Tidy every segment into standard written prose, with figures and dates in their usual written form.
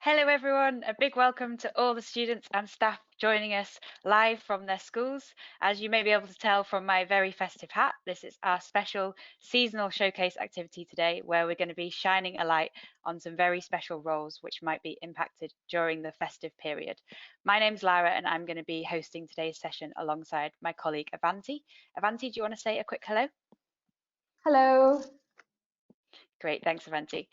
Hello everyone, a big welcome to all the students and staff joining us live from their schools. As you may be able to tell from my very festive hat, this is our special seasonal showcase activity today where we're going to be shining a light on some very special roles which might be impacted during the festive period. My name's Lara and I'm going to be hosting today's session alongside my colleague Avanti. Avanti, do you want to say a quick hello? Hello. Great, thanks Avanti.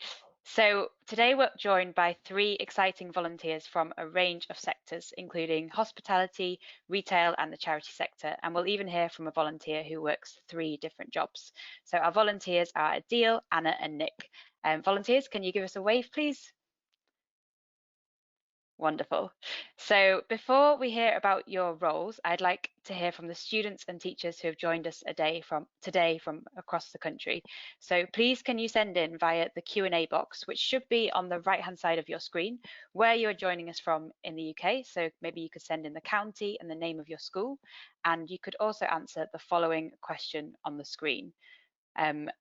So today we're joined by three exciting volunteers from a range of sectors, including hospitality, retail and the charity sector. And we'll even hear from a volunteer who works three different jobs. So our volunteers are Adil, Anna and Nick. Volunteers, can you give us a wave, please? Wonderful. So before we hear about your roles, I'd like to hear from the students and teachers who have joined us today from across the country. So please can you send in via the Q&A box, which should be on the right-hand side of your screen, where you're joining us from in the UK. So maybe you could send in the county and the name of your school, and you could also answer the following question on the screen.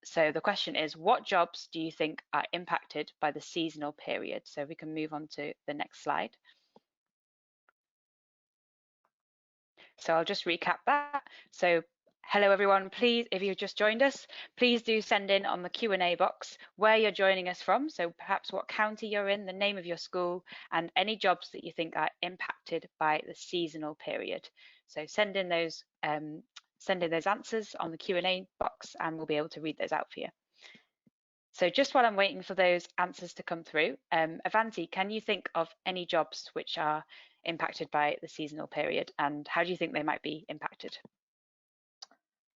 So the question is, what jobs do you think are impacted by the seasonal period? So we can move on to the next slide. So I'll just recap that. So hello everyone, please, if you've just joined us, please do send in on the Q&A box where you're joining us from. So perhaps what county you're in, the name of your school, and any jobs that you think are impacted by the seasonal period. So send in those answers on the Q&A box and we'll be able to read those out for you. So just while I'm waiting for those answers to come through, Avanti, can you think of any jobs which are impacted by the seasonal period and how do you think they might be impacted?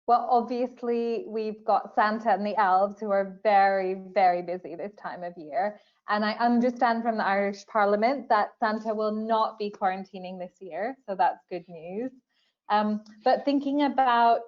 Well, obviously, we've got Santa and the elves who are very, very busy this time of year. And I understand from the Irish Parliament that Santa will not be quarantining this year. So that's good news. But thinking about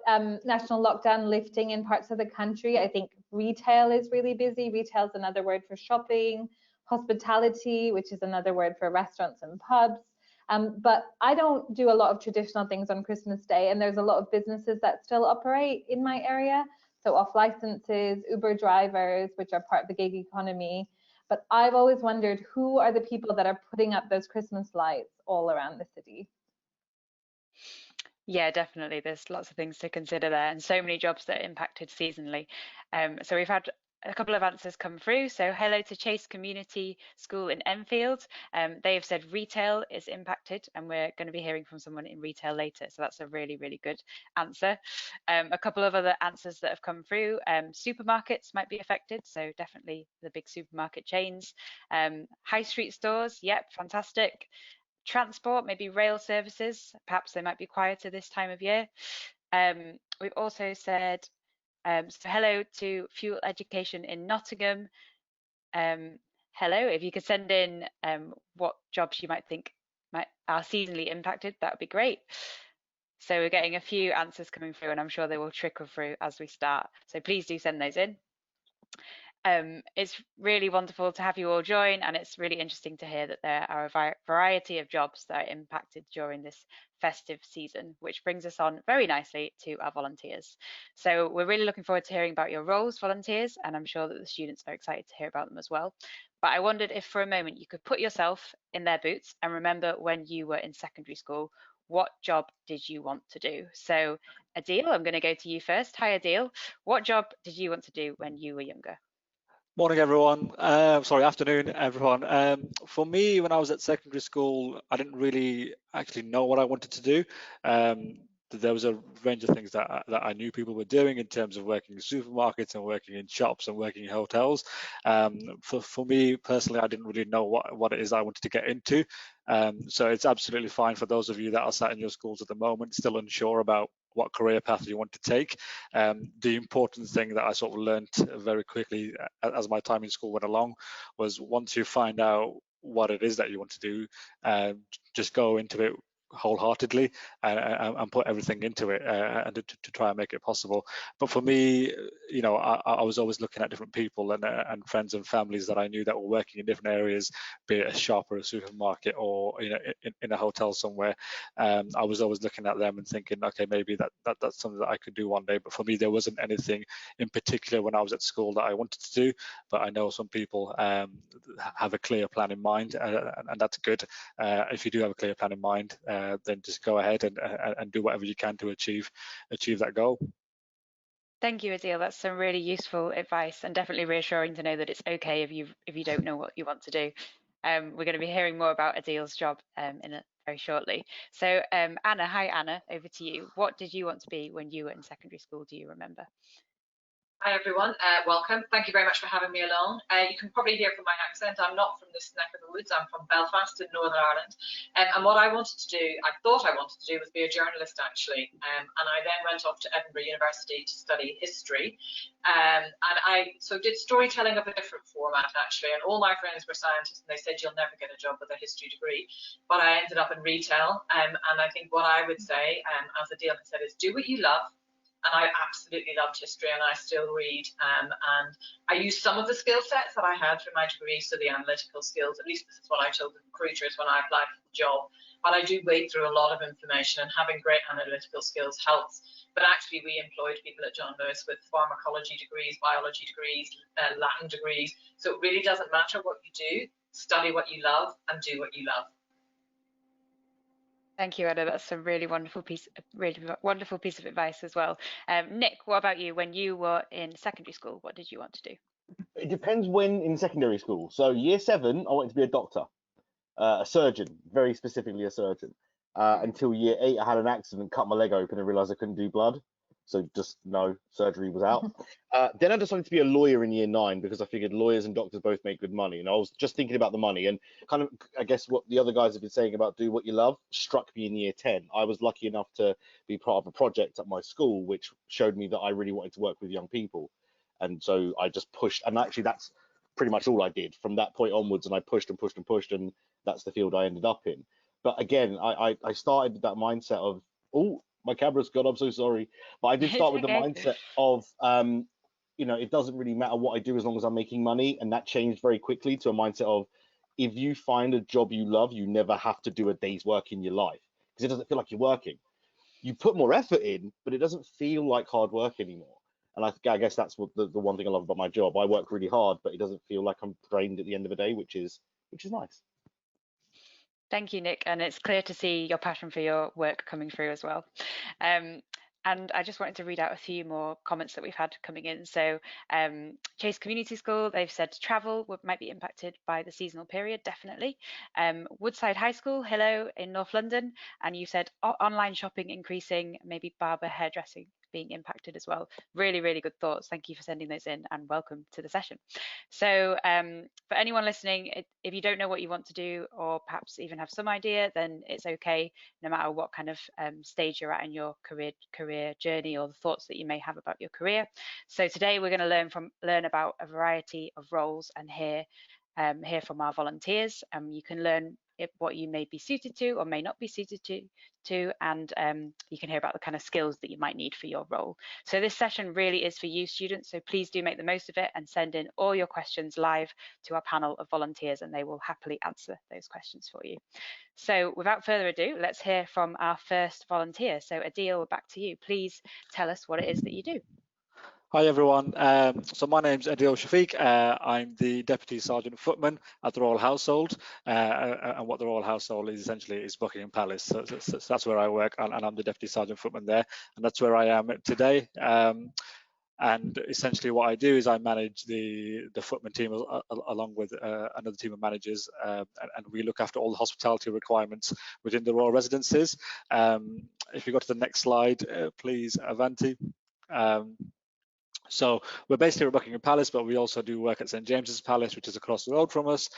national lockdown lifting in parts of the country, I think retail is really busy. Retail is another word for shopping, hospitality, which is another word for restaurants and pubs. But I don't do a lot of traditional things on Christmas Day, and there's a lot of businesses that still operate in my area. So off licenses, Uber drivers, which are part of the gig economy. But I've always wondered who are the people that are putting up those Christmas lights all around the city? Yeah, definitely. There's lots of things to consider there and so many jobs that are impacted seasonally. So we've had a couple of answers come through. So hello to Chase Community School in Enfield. They have said retail is impacted and we're going to be hearing from someone in retail later. So that's a really, really good answer. A couple of other answers that have come through. Supermarkets might be affected. So definitely the big supermarket chains. High street stores. Yep, fantastic. Transport, maybe rail services, perhaps they might be quieter this time of year. We've also said, so hello to Fuel Education in Nottingham. Hello, if you could send in what jobs you might think are seasonally impacted, that would be great. So we're getting a few answers coming through and I'm sure they will trickle through as we start. So please do send those in. It's really wonderful to have you all join and it's really interesting to hear that there are a variety of jobs that are impacted during this festive season, which brings us on very nicely to our volunteers. So we're really looking forward to hearing about your roles, volunteers, and I'm sure that the students are excited to hear about them as well. But I wondered if for a moment you could put yourself in their boots and remember when you were in secondary school, what job did you want to do? So Adil, I'm going to go to you first. Hi Adil, what job did you want to do when you were younger? Morning, everyone. Sorry, afternoon, everyone. For me, when I was at secondary school, I didn't really actually know what I wanted to do. There was a range of things that I knew people were doing in terms of working in supermarkets and working in shops and working in hotels. For me personally, I didn't really know what it is I wanted to get into. So it's absolutely fine for those of you that are sat in your schools at the moment, still unsure about what career path you want to take. The important thing that I sort of learned very quickly as my time in school went along was once you find out what it is that you want to do, just go into it wholeheartedly and put everything into it and to try and make it possible. But for me, you know, I was always looking at different people and friends and families that I knew that were working in different areas, be it a shop or a supermarket or, you know, in a hotel somewhere. I was always looking at them and thinking, okay, maybe that's something that I could do one day. But for me, there wasn't anything in particular when I was at school that I wanted to do. But I know some people have a clear plan in mind, and that's good. If you do have a clear plan in mind, then just go ahead and do whatever you can to achieve that goal. Thank you, Adil. That's some really useful advice and definitely reassuring to know that it's okay if you don't know what you want to do. We're going to be hearing more about Adil's job very shortly. So Anna, hi Anna, over to you. What did you want to be when you were in secondary school? Do you remember? Hi everyone, welcome. Thank you very much for having me along. You can probably hear from my accent, I'm not from this neck of the woods, I'm from Belfast in Northern Ireland. And what I wanted to do, I thought I wanted to do was be a journalist actually. And I then went off to Edinburgh University to study history. And I did storytelling of a different format actually. And all my friends were scientists and they said, you'll never get a job with a history degree. But I ended up in retail. And I think what I would say, as Adil had said, is do what you love. And I absolutely loved history and I still read. And I used some of the skill sets that I had through my degree, so the analytical skills, at least this is what I told the recruiters when I applied for the job. But I do wade through a lot of information and having great analytical skills helps. But actually we employed people at John Lewis with pharmacology degrees, biology degrees, Latin degrees. So it really doesn't matter what you do, study what you love and do what you love. Thank you, Anna. That's a really wonderful piece of advice as well. Nick, what about you? When you were in secondary school, what did you want to do? It depends when in secondary school. So year 7, I wanted to be a doctor, a surgeon, very specifically a surgeon. Until year 8, I had an accident, cut my leg open and realized I couldn't do blood. So just no, surgery was out. Then I decided to be a lawyer in year 9 because I figured lawyers and doctors both make good money. And I was just thinking about the money and kind of, I guess what the other guys have been saying about do what you love struck me in year 10. I was lucky enough to be part of a project at my school, which showed me that I really wanted to work with young people. And so I just pushed, and actually that's pretty much all I did from that point onwards. And I pushed and pushed and pushed, and that's the field I ended up in. But again, I started with that mindset of, oh, my camera's gone, I'm so sorry. But I did start with the mindset of, you know, it doesn't really matter what I do as long as I'm making money. And that changed very quickly to a mindset of, if you find a job you love, you never have to do a day's work in your life because it doesn't feel like you're working. You put more effort in, but it doesn't feel like hard work anymore. And I guess that's what the one thing I love about my job. I work really hard, but it doesn't feel like I'm drained at the end of the day, which is nice. Thank you, Nick. And it's clear to see your passion for your work coming through as well. And I just wanted to read out a few more comments that we've had coming in. So Chase Community School, they've said travel might be impacted by the seasonal period, definitely. Woodside High School, hello, in North London. And you said online shopping increasing, maybe barber, hairdressing being impacted as well. Really, really good thoughts. Thank you for sending those in and welcome to the session. So for anyone listening, if you don't know what you want to do or perhaps even have some idea, then it's okay, no matter what kind of stage you're at in your career journey or the thoughts that you may have about your career. So today we're going to learn about a variety of roles and hear from our volunteers. You can learn what you may be suited to or may not be suited to, and you can hear about the kind of skills that you might need for your role. So this session really is for you students, so please do make the most of it and send in all your questions live to our panel of volunteers and they will happily answer those questions for you. So without further ado, let's hear from our first volunteer. So Adil, back to you. Please tell us what it is that you do. Hi everyone, so my name's Adil Shafiq. I'm the Deputy Sergeant Footman at the Royal Household, and what the Royal Household is essentially is Buckingham Palace. So that's where I work, and I'm the Deputy Sergeant Footman there, and that's where I am today. And essentially what I do is I manage the footman team along with another team of managers, and we look after all the hospitality requirements within the royal residences. If you go to the next slide, please, Avanti. So we're based here at Buckingham Palace, but we also do work at St James's Palace, which is across the road from us.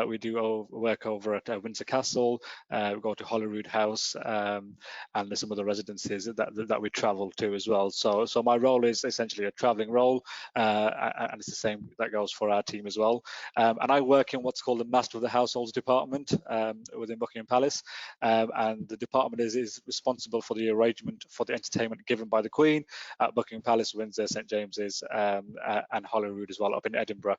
We do work over at Windsor Castle. We go to Holyrood House, and there's some other residences that we travel to as well. So my role is essentially a traveling role, and it's the same that goes for our team as well. And I work in what's called the Master of the Households department within Buckingham Palace, and the department is responsible for the arrangement for the entertainment given by the Queen at Buckingham Palace, Windsor, St James's, and Holyrood as well up in Edinburgh.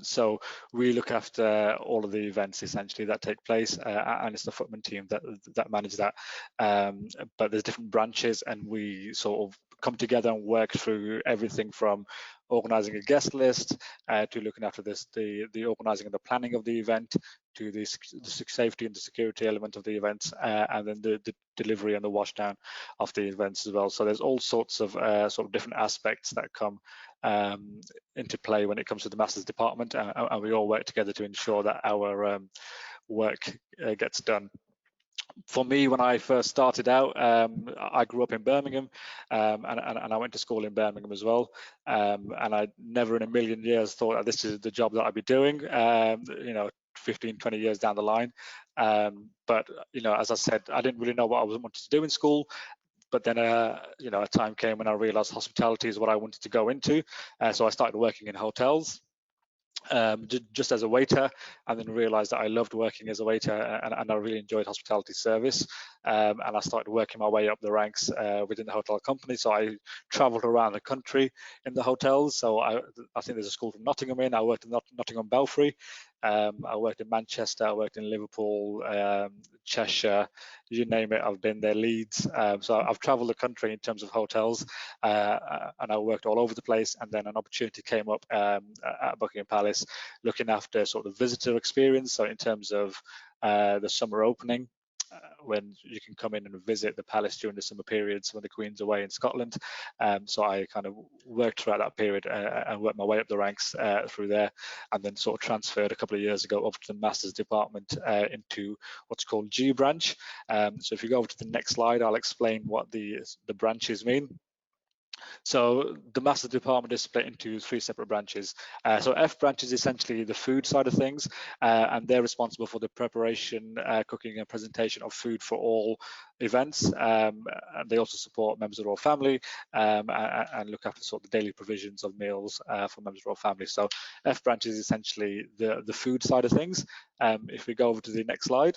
So we look after all of the events essentially that take place, and it's the footman team that manage that. But there's different branches, and we sort of come together and work through everything from organising a guest list to looking after the organising and the planning of the event, to the safety and the security element of the events, and then the delivery and the washdown of the events as well. So there's all sorts of sort of different aspects that come into play when it comes to the Masters department, and we all work together to ensure that our work gets done. For me, when I first started out, I grew up in Birmingham, and I went to school in Birmingham as well. And I never in a million years thought that this is the job that I'd be doing, 15, 20 years down the line. But, as I said, I didn't really know what I wanted to do in school. But then, a time came when I realized hospitality is what I wanted to go into. So I started working in hotels. Just as a waiter, and then realized that I loved working as a waiter, and I really enjoyed hospitality service, and I started working my way up the ranks within the hotel company. So I traveled around the country in the hotels. So I think there's a school from Nottingham in. I worked in Nottingham Belfry. I worked in Manchester, I worked in Liverpool, Cheshire, you name it, I've been there, Leeds. So I've traveled the country in terms of hotels, and I worked all over the place. And then an opportunity came up at Buckingham Palace, looking after sort of visitor experience. So in terms of the summer opening, when you can come in and visit the palace during the summer periods when the Queen's away in Scotland. So I kind of worked throughout that period and worked my way up the ranks through there, and then sort of transferred a couple of years ago up to the Masters department into what's called G branch. So if you go over to the next slide, I'll explain what the branches mean. So the Masters department is split into 3 separate branches. So F branch is essentially the food side of things, and they're responsible for the preparation, cooking and presentation of food for all events. And they also support members of the royal family and look after sort of the daily provisions of meals for members of the royal family. So F branch is essentially the food side of things. If we go over to the next slide.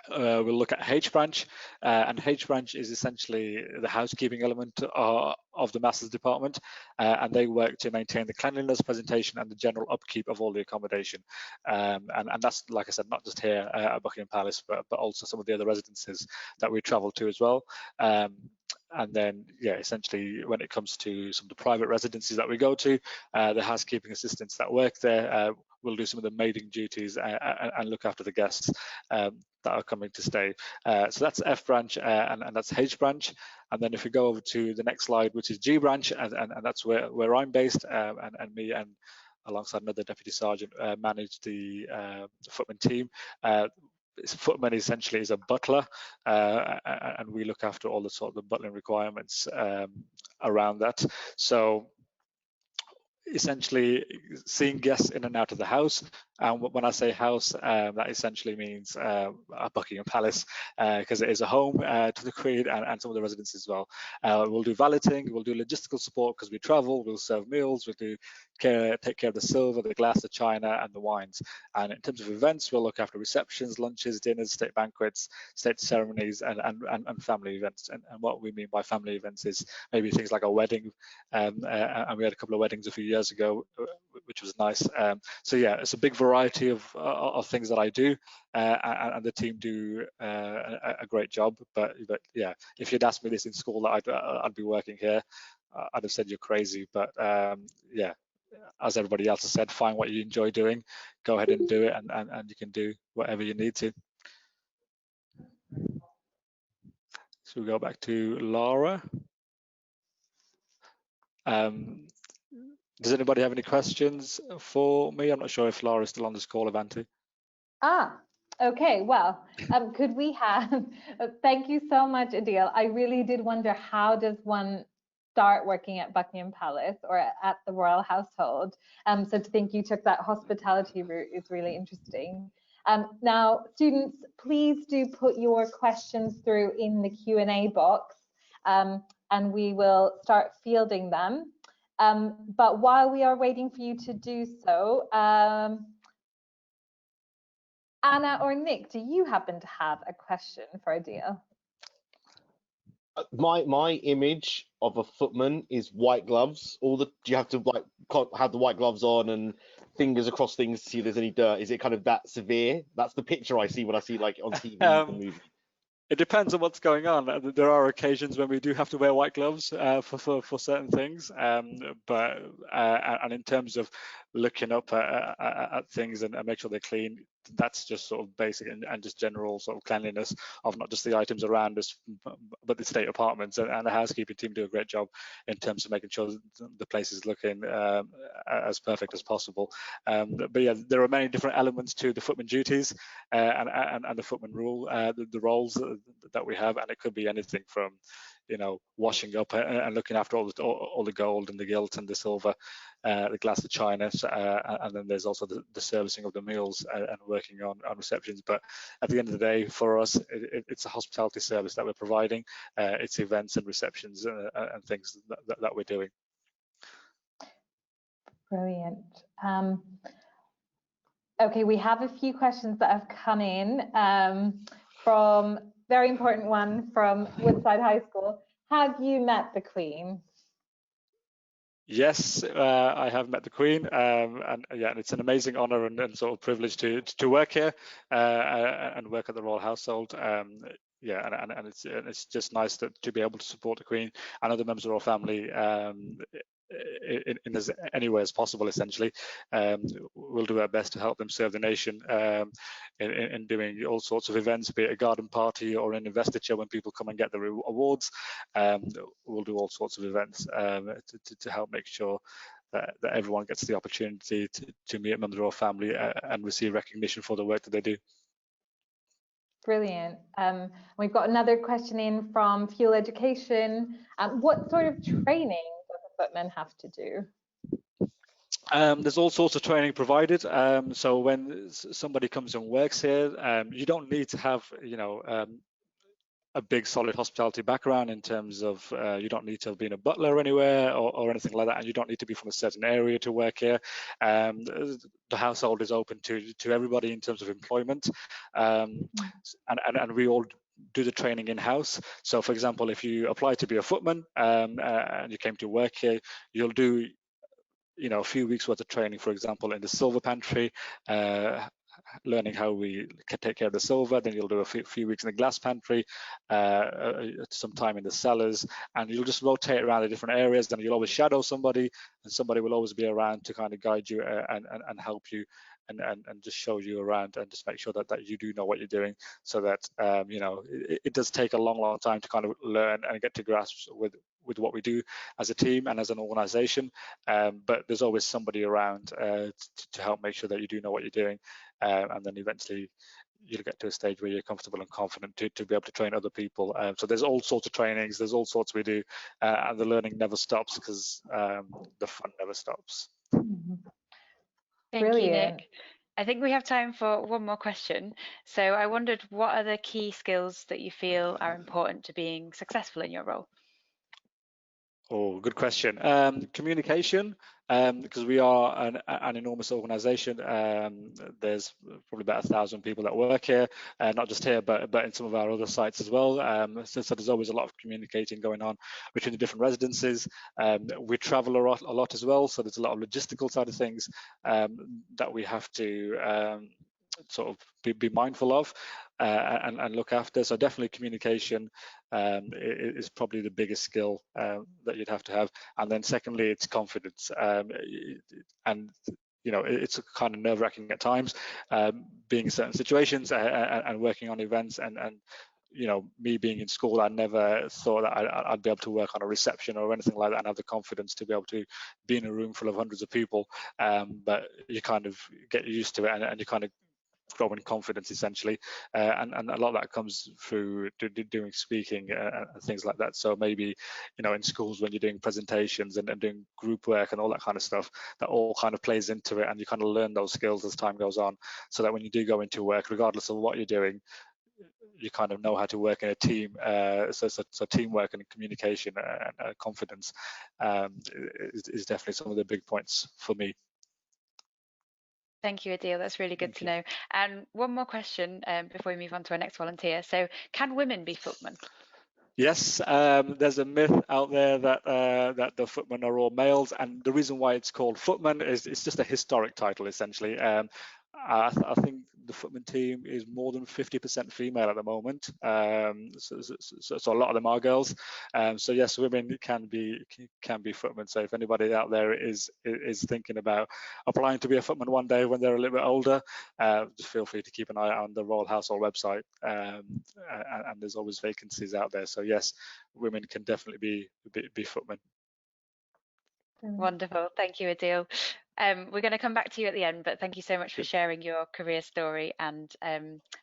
We'll look at H branch, and H branch is essentially the housekeeping element of the Masters department, and they work to maintain the cleanliness, presentation, and the general upkeep of all the accommodation. And that's, like I said, not just here at Buckingham Palace, but also some of the other residences that we travel to as well. And then, yeah, essentially, when it comes to some of the private residencies that we go to, the housekeeping assistants that work there will do some of the maiding duties and look after the guests that are coming to stay. So that's F branch, and that's H branch. And then if we go over to the next slide, which is G branch, and that's where I'm based, and me and alongside another deputy sergeant manage the footman team. Footman essentially is a butler, and we look after all the sort of the butling requirements around that. So essentially seeing guests in and out of the house. And when I say house, that essentially means Buckingham Palace, because it is a home to the Queen and some of the residents as well. We'll do valeting, we'll do logistical support because we travel, we'll serve meals, we'll take care of the silver, the glass, the china, and the wines. And in terms of events, we'll look after receptions, lunches, dinners, state banquets, state ceremonies, and family events. And what we mean by family events is maybe things like a wedding, and we had a couple of weddings a few years ago, which was nice. So yeah, it's a big variety of things that I do, and the team do a great job. But yeah, if you'd asked me this in school that I'd be working here, I'd have said you're crazy. But yeah, as everybody else has said, find what you enjoy doing, go ahead and do it, and you can do whatever you need to. So we go back to Laura. Does anybody have any questions for me? I'm not sure if Laura is still on this call, Avanti. Okay, well, could we have, thank you so much, Adil. I really did wonder, how does one start working at Buckingham Palace or at the royal household. So to think you took that hospitality route is really interesting. Now, students, please do put your questions through in the Q&A box, and we will start fielding them. But while we are waiting for you to do so, Anna or Nick, do you happen to have a question for Adil? My image of a footman is white gloves. You have to like have the white gloves on and fingers across things to see if there's any dirt. Is it kind of that severe? That's the picture I see when I see like on TV and movies. It depends on what's going on. There are occasions when we do have to wear white gloves for certain things, but and in terms of looking up at things and make sure they're clean, that's just sort of basic and just general sort of cleanliness of not just the items around us, but the state apartments, and the housekeeping team do a great job in terms of making sure the place is looking as perfect as possible. But yeah, there are many different elements to the footman duties and the footman rule, the roles that we have, and it could be anything from, you know, washing up and looking after all the gold and the gilt and the silver, the glass, the china, and then there's also the servicing of the meals and working on receptions. But at the end of the day, for us, it's a hospitality service that we're providing. It's events and receptions and things that we're doing. Brilliant. Okay, we have a few questions that have come in from, very important one from Woodside High School. Have you met the Queen? Yes, I have met the Queen, and yeah, and it's an amazing honour and sort of privilege to work here and work at the Royal Household. Yeah, and it's just nice to be able to support the Queen and other members of our family in as any way as possible. Essentially, we'll do our best to help them serve the nation in doing all sorts of events, be it a garden party or an investiture when people come and get their awards. We'll do all sorts of events to help make sure that everyone gets the opportunity to meet members of our family and receive recognition for the work that they do. Brilliant. We've got another question in from Fuel Education. What sort of training does a footman have to do? There's all sorts of training provided. So when somebody comes and works here, you don't need to have, you know, a big solid hospitality background in terms of you don't need to have been a butler anywhere or anything like that, and you don't need to be from a certain area to work here. The household is open to everybody in terms of employment, and we all do the training in-house. So for example, if you apply to be a footman and you came to work here, you'll do, you know, a few weeks worth of training, for example, in the silver pantry, learning how we can take care of the silver. Then you'll do a few weeks in the glass pantry, some time in the cellars, and you'll just rotate around the different areas. Then you'll always shadow somebody, and somebody will always be around to kind of guide you and help you and just show you around and just make sure that you do know what you're doing, so that you know, it does take a long time to kind of learn and get to grasp with what we do as a team and as an organization, but there's always somebody around to help make sure that you do know what you're doing, and then eventually you'll get to a stage where you're comfortable and confident to be able to train other people. So there's all sorts of trainings, there's all sorts we do, and the learning never stops because the fun never stops. Thank you, Nick. I think we have time for one more question. So I wondered, what are the key skills that you feel are important to being successful in your role? Oh, good question. Communication, because we are an enormous organization. There's probably about 1,000 people that work here, not just here, but in some of our other sites as well. So there's always a lot of communicating going on between the different residences. We travel a lot as well, so there's a lot of logistical side of things that we have to sort of be mindful of and look after. So definitely communication is probably the biggest skill that you'd have to have. And then secondly, it's confidence. And you know, it's kind of nerve-wracking at times, being in certain situations and working on events. And you know, me being in school, I never thought that I'd be able to work on a reception or anything like that and have the confidence to be able to be in a room full of hundreds of people. But you kind of get used to it, and you kind of growing confidence essentially, and a lot of that comes through doing speaking and things like that. So maybe, you know, in schools when you're doing presentations and doing group work and all that kind of stuff, that all kind of plays into it, and you kind of learn those skills as time goes on, so that when you do go into work, regardless of what you're doing, you kind of know how to work in a team. So teamwork and communication and confidence is definitely some of the big points for me. Thank you, Adil. That's really good to know. And one more question before we move on to our next volunteer. So, can women be footmen? Yes, there's a myth out there that that the footmen are all males, and the reason why it's called footman is it's just a historic title essentially. I think the footman team is more than 50% female at the moment, so a lot of them are girls. So yes, women can be footmen. So if anybody out there is thinking about applying to be a footman one day when they're a little bit older, just feel free to keep an eye on the Royal Household website, and there's always vacancies out there. So yes, women can definitely be footmen. Wonderful. Thank you, Adil. We're going to come back to you at the end, but thank you so much for sharing your career story. And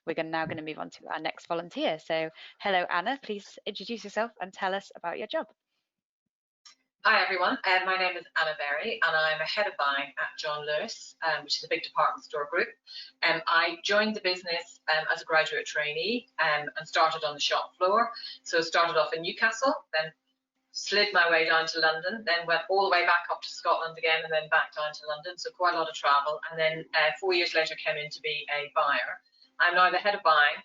we're now going to move on to our next volunteer. So hello, Anna, please introduce yourself and tell us about your job. Hi everyone, my name is Anna Berry and I'm a head of buying at John Lewis, which is a big department store group. I joined the business as a graduate trainee and started on the shop floor. So started off in Newcastle, then slid my way down to London, then went all the way back up to Scotland again and then back down to London, so quite a lot of travel. And then 4 years later came in to be a buyer. I'm now the head of buying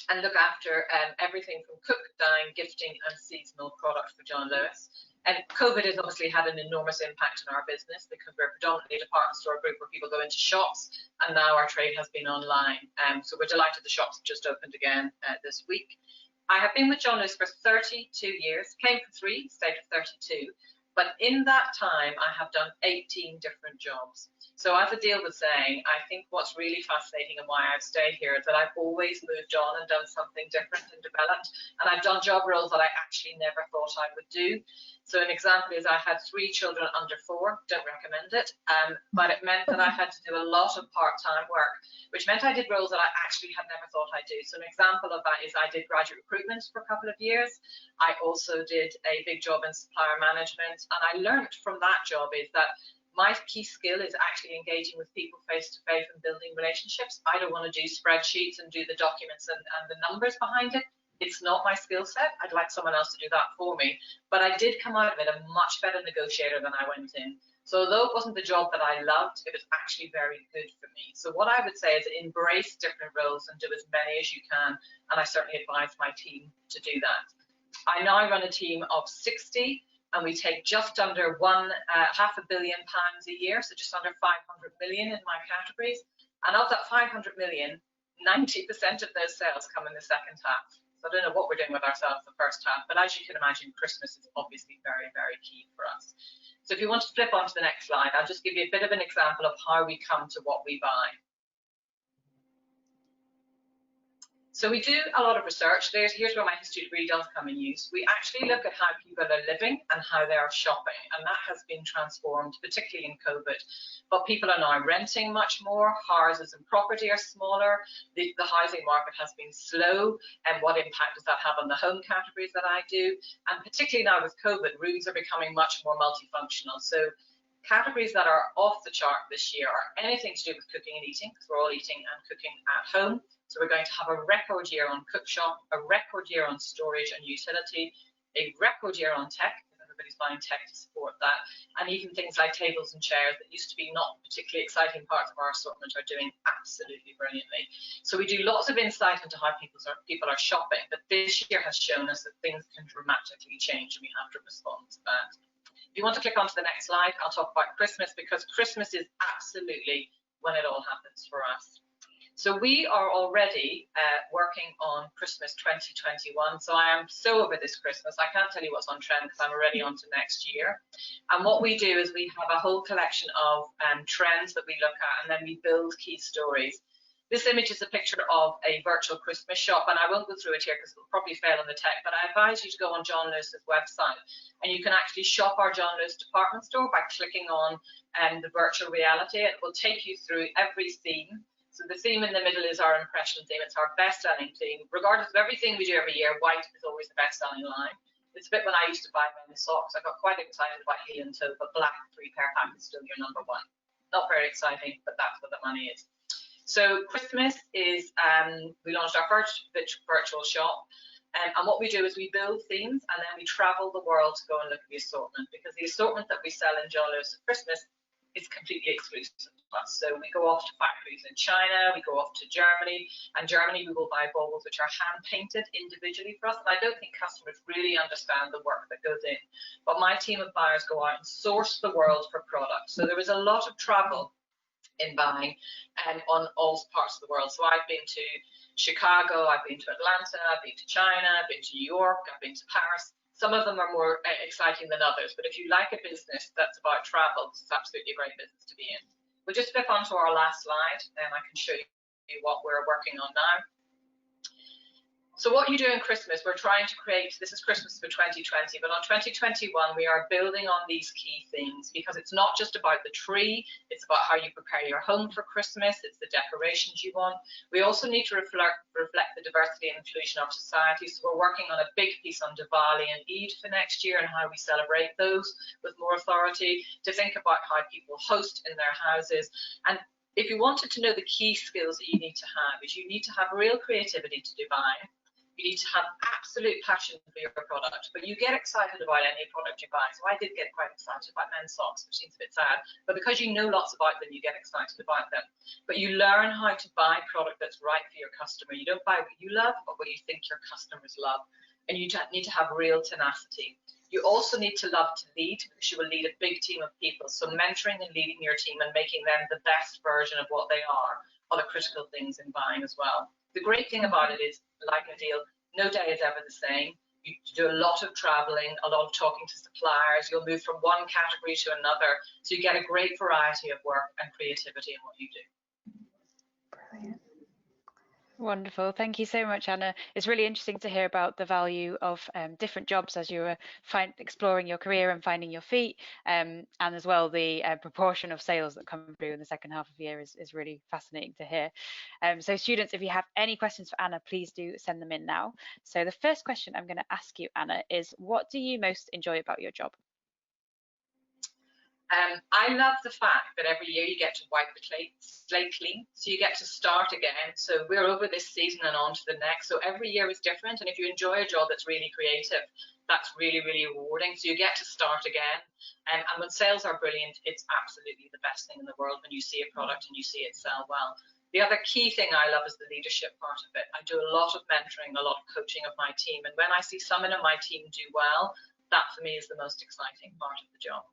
and look after everything from cook, dine, gifting and seasonal products for John Lewis. And COVID has obviously had an enormous impact on our business because we're predominantly a department store group where people go into shops, and now our trade has been online. So we're delighted the shops just opened again this week. I have been with John Lewis for 32 years, came for 3, stayed for 32. But in that time, I have done 18 different jobs. So as Adil was saying, I think what's really fascinating and why I've stayed here is that I've always moved on and done something different and developed. And I've done job roles that I actually never thought I would do. So an example is I had 3 children under 4, don't recommend it, but it meant that I had to do a lot of part-time work, which meant I did roles that I actually had never thought I'd do. So an example of that is I did graduate recruitment for a couple of years. I also did a big job in supplier management, and I learned from that job is that my key skill is actually engaging with people face to face and building relationships. I don't want to do spreadsheets and do the documents and the numbers behind it. It's not my skill set. I'd like someone else to do that for me. But I did come out of it a much better negotiator than I went in. So although it wasn't the job that I loved, it was actually very good for me. So what I would say is embrace different roles and do as many as you can. And I certainly advise my team to do that. I now run a team of 60, and we take just under £500 million a year, so just under 500 million in my categories. And of that 500 million, 90% of those sales come in the second half. So I don't know what we're doing with ourselves the first half, but as you can imagine, Christmas is obviously very, very key for us. So if you want to flip on to the next slide, I'll just give you a bit of an example of how we come to what we buy. So we do a lot of research. Here's where my history degree does come in use. We actually look at how people are living and how they are shopping, and that has been transformed, particularly in COVID. But people are now renting much more, houses and property are smaller, the housing market has been slow, and what impact does that have on the home categories that I do? And particularly now with COVID, rooms are becoming much more multifunctional. So categories that are off the chart this year are anything to do with cooking and eating, because we're all eating and cooking at home. So we're going to have a record year on Cookshop, a record year on storage and utility, a record year on tech, because everybody's buying tech to support that, and even things like tables and chairs that used to be not particularly exciting parts of our assortment are doing absolutely brilliantly. So we do lots of insight into how people are shopping, but this year has shown us that things can dramatically change and we have to respond to that. If you want to click onto the next slide, I'll talk about Christmas, because Christmas is absolutely when it all happens for us. So we are already working on Christmas 2021. So I am so over this Christmas. I can't tell you what's on trend because I'm already on to next year. And what we do is we have a whole collection of trends that we look at, and then we build key stories. This image is a picture of a virtual Christmas shop, and I won't go through it here because it'll probably fail on the tech, but I advise you to go on John Lewis's website, and you can actually shop our John Lewis department store by clicking on the virtual reality. It will take you through every theme So the theme in the middle is our impression theme. It's our best-selling theme. Regardless of everything we do every year, white is always the best-selling line. It's a bit when I used to buy men's socks. I got quite excited about heel and toe, but black 3-pair pack is still your number one. Not very exciting, but that's what the money is. So Christmas is, we launched our first virtual shop. And what we do is we build themes and then we travel the world to go and look at the assortment, because the assortment that we sell in John Lewis at Christmas is completely exclusive to us. So we go off to factories in China, we go off to Germany, and Germany we will buy baubles which are hand painted individually for us. And I don't think customers really understand the work that goes in. But my team of buyers go out and source the world for products. So there is a lot of travel in buying on all parts of the world. So I've been to Chicago, I've been to Atlanta, I've been to China, I've been to New York, I've been to Paris. Some of them are more exciting than others, but if you like a business that's about travel, this is absolutely a great business to be in. We'll just flip onto our last slide and I can show you what we're working on now. So what you do in Christmas, we're trying to create, this is Christmas for 2020, but on 2021, we are building on these key things, because it's not just about the tree, it's about how you prepare your home for Christmas, it's the decorations you want. We also need to reflect the diversity and inclusion of society, so we're working on a big piece on Diwali and Eid for next year and how we celebrate those with more authority, to think about how people host in their houses. And if you wanted to know the key skills that you need to have, is you need to have real creativity to do buying. You need to have absolute passion for your product, but you get excited about any product you buy. So I did get quite excited about men's socks, which seems a bit sad, but because you know lots about them, you get excited about them. But you learn how to buy product that's right for your customer. You don't buy what you love, but what you think your customers love. And you need to have real tenacity. You also need to love to lead, because you will lead a big team of people. So mentoring and leading your team and making them the best version of what they are the critical things in buying as well. The great thing about it is, like Adil, no day is ever the same. You do a lot of traveling, a lot of talking to suppliers. You'll move from one category to another. So you get a great variety of work and creativity in what you do. Brilliant. Wonderful. Thank you so much, Anna. It's really interesting to hear about the value of different jobs as you were exploring your career and finding your feet, and as well the proportion of sales that come through in the second half of the year is really fascinating to hear. So students, if you have any questions for Anna, please do send them in now. So the first question I'm going to ask you, Anna, is what do you most enjoy about your job? I love the fact that every year you get to wipe the slate clean, so you get to start again. So we're over this season and on to the next. So every year is different, and if you enjoy a job that's really creative, that's really, really rewarding. So you get to start again. And when sales are brilliant, it's absolutely the best thing in the world when you see a product and you see it sell well. The other key thing I love is the leadership part of it. I do a lot of mentoring, a lot of coaching of my team. And when I see someone in my team do well, that for me is the most exciting part of the job.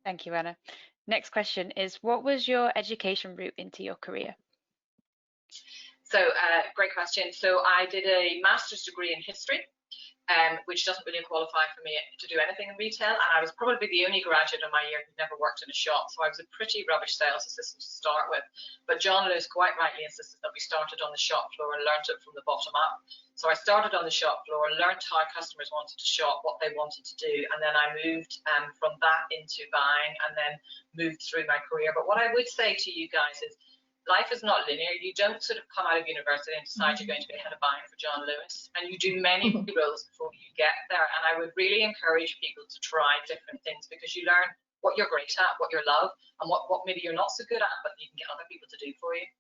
Thank you, Anna. Next question is, what was your education route into your career? So great question. So I did a master's degree in history, which doesn't really qualify for me to do anything in retail. And I was probably the only graduate in my year who never worked in a shop. So I was a pretty rubbish sales assistant to start with. But John Lewis quite rightly insisted that we started on the shop floor and learned it from the bottom up. So I started on the shop floor, learned how customers wanted to shop, what they wanted to do. And then I moved from that into buying and then moved through my career. But what I would say to you guys is, life is not linear. You don't sort of come out of university and decide you're going to be head of buying for John Lewis, and you do many roles before you get there. And I would really encourage people to try different things, because you learn what you're great at, what you love, and what maybe you're not so good at, but you can get other people to do for you.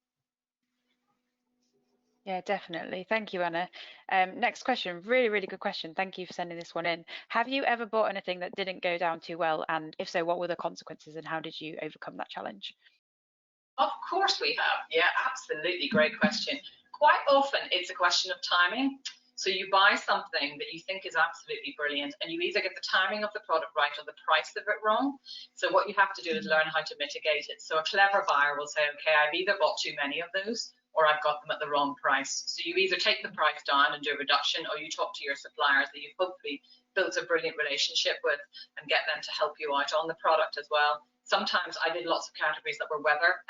Yeah, definitely. Thank you, Anna. Next question, really, really good question. Thank you for sending this one in. Have you ever bought anything that didn't go down too well? And if so, what were the consequences and how did you overcome that challenge? Of course we have. Yeah, absolutely. Great question. Quite often it's a question of timing. So you buy something that you think is absolutely brilliant, and you either get the timing of the product right or the price of it wrong. So what you have to do is learn how to mitigate it. So a clever buyer will say, okay, I've either bought too many of those or I've got them at the wrong price. So you either take the price down and do a reduction, or you talk to your suppliers that you've hopefully built a brilliant relationship with and get them to help you out on the product as well. Sometimes I did lots of categories that were weather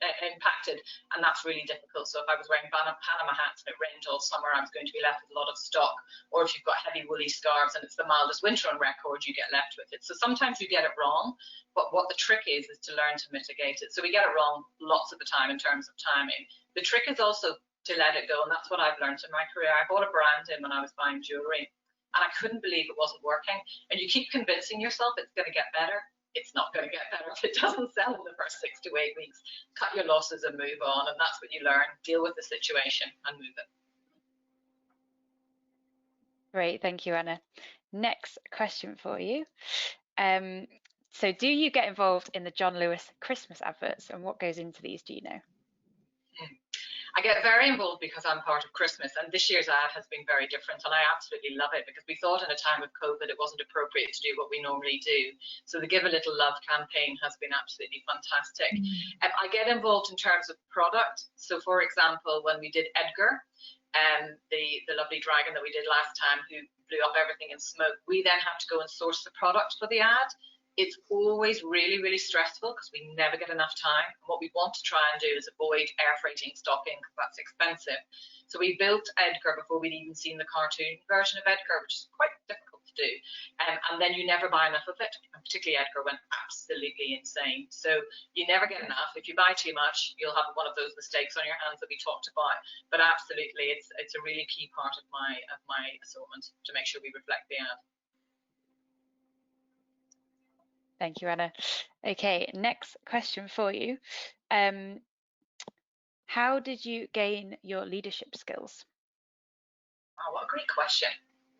impacted, and that's really difficult. So if I was wearing Panama hats and it rained all summer, I was going to be left with a lot of stock. Or if you've got heavy woolly scarves and it's the mildest winter on record, you get left with it. So sometimes you get it wrong, but what the trick is to learn to mitigate it. So we get it wrong lots of the time in terms of timing. The trick is also to let it go, and that's what I've learned in my career. I bought a brand in when I was buying jewelry, and I couldn't believe it wasn't working. And you keep convincing yourself it's going to get better. It's not going to get better if it doesn't sell in the first 6 to 8 weeks. Cut your losses and move on, and that's what you learn. Deal with the situation and move it. Great, thank you, Anna. Next question for you. So do you get involved in the John Lewis Christmas adverts, and what goes into these, do you know? I get very involved because I'm part of Christmas, and this year's ad has been very different, and I absolutely love it because we thought in a time of COVID it wasn't appropriate to do what we normally do. So the Give a Little Love campaign has been absolutely fantastic. I get involved in terms of product. So for example, when we did Edgar, the lovely dragon that we did last time who blew up everything in smoke, we then have to go and source the product for the ad. It's always really, really stressful because we never get enough time. And what we want to try and do is avoid air freighting stocking because that's expensive. So we built Edgar before we'd even seen the cartoon version of Edgar, which is quite difficult to do. And then you never buy enough of it. And particularly Edgar went absolutely insane. So you never get enough. If you buy too much, you'll have one of those mistakes on your hands that we talked about. But absolutely, it's a really key part of my assortment to make sure we reflect the ad. Thank you, Anna. Okay, next question for you. How did you gain your leadership skills? Oh, what a great question.